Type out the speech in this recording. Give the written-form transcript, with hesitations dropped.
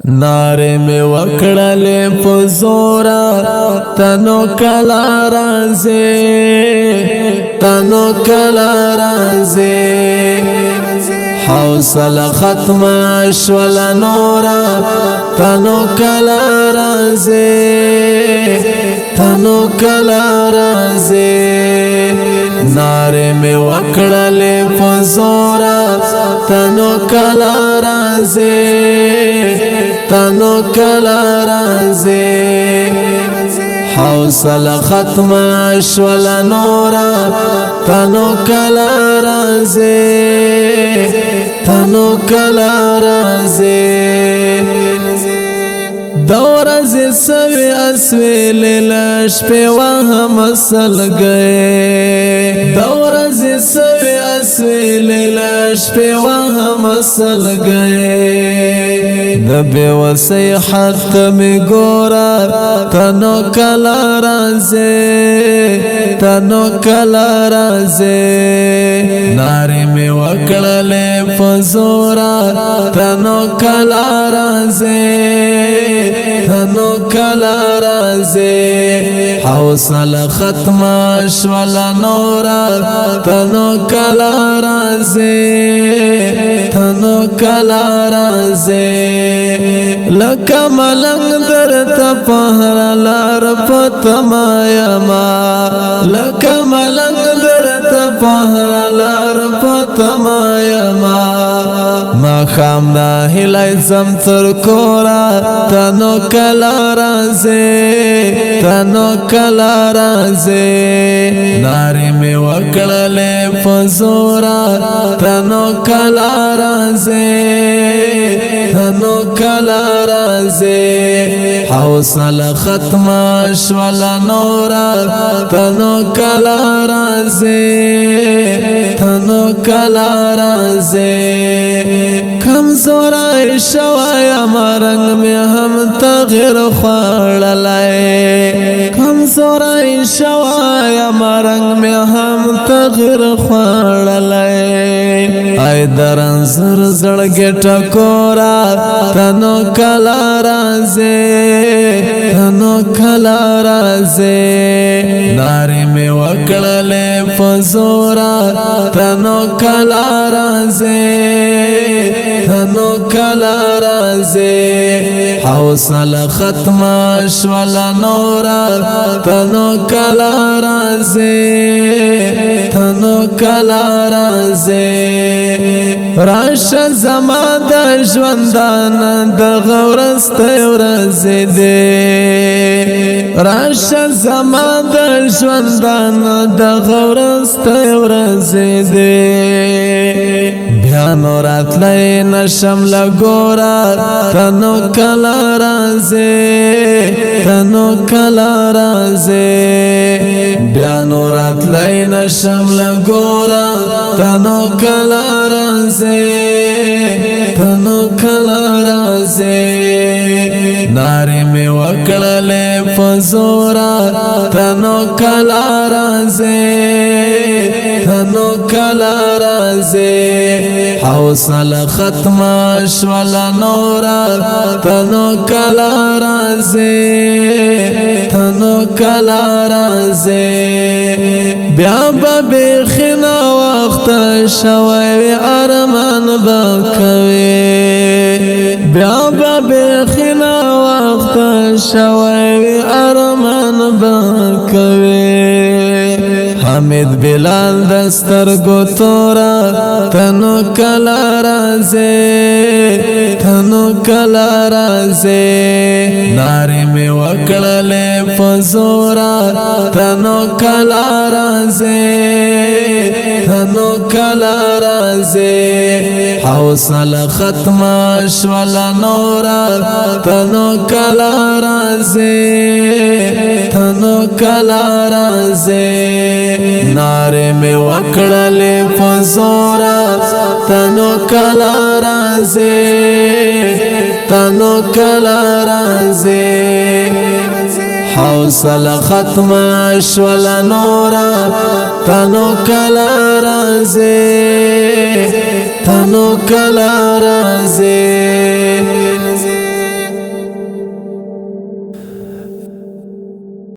ناره می وکړلې په زورا تنو کلا راځي تنو کلا راځي حوصله ختم شول نورا تنو کلا راځي تنو کلا راځي ناره می وکړلې په زورا تنو کلا راځي تنو کلا راځي حوصله ختم شول نورا تنو کلا راځي تنو کلا راځي دور زی سوی اسوی لیلش پی وهم سل گئے دور زی سوی اسوی لیلش پی وهم سل گئے دبی وسی حق می گورا تنو کلا رازی تنو کلا رازی ناری می وکڑلی پزورا تنو کلا رازی تنو کلا رازی حوصله ختم شول نورا تنو کلا رازی تنو کلا رازی لکه ملنګ درته پهر لار پتما یما لکه ملنګ درته پهر لار پتما یما ما خام دا هلای زم تر کورا تنو کلا رازی تنو کلا رازی ناری می وکړلې په زورا تنو کلا رازی تنو کلا رازی حوصله ختم شول نورا تنو کلا رازی تنو کلا رازی کمزوری شوایا مرنگ میں ہم تغیر خوڑلائے کمزوری شوایا مرنگ میں ہم تغیر خوڑلائے آئی درن زر زڑگی ٹکورا تنو کلا رازی تنو کلا رازی ناری میں وکڑلے پزورا تنو کلا رازی تنو کلا رازی حوصله ختم شول نورا تنو کلا رازی تنو کلا رازی راش زما د ژوندان د غورست ورځې دی راش زما د ژوندان د غورست ورځې دی بیا نو راتلی نشم لګورا تنو کلا رازی تنو کلا رازی بیا نو راتلی نشم لګورا تنو کلا رازی تنو کلا رازی ناری می وکړلې په زورا تنو کلا رازی تنو کلا رازی حوصله ختم شول نورا تنو کلا رازی تنو کلا رازی بیا به خنا وخت شوی ارمان بکوي بیا به خنا وخت شوی ارمان بکوي حمید بلال دستر گو تورا تنو کلا رازی تنو کلا رازی ناری می وکړلې په زورا تنو کلا رازی تنو کلا رازی حوصله ختم شول نورا تنو کلا رازی تنو کلا رازی ناره می وکړلې په زورا تنو کلا رازی تنو کلا رازی حوصله ختم شول نورا تنو کلا رازی تنو کلا رازی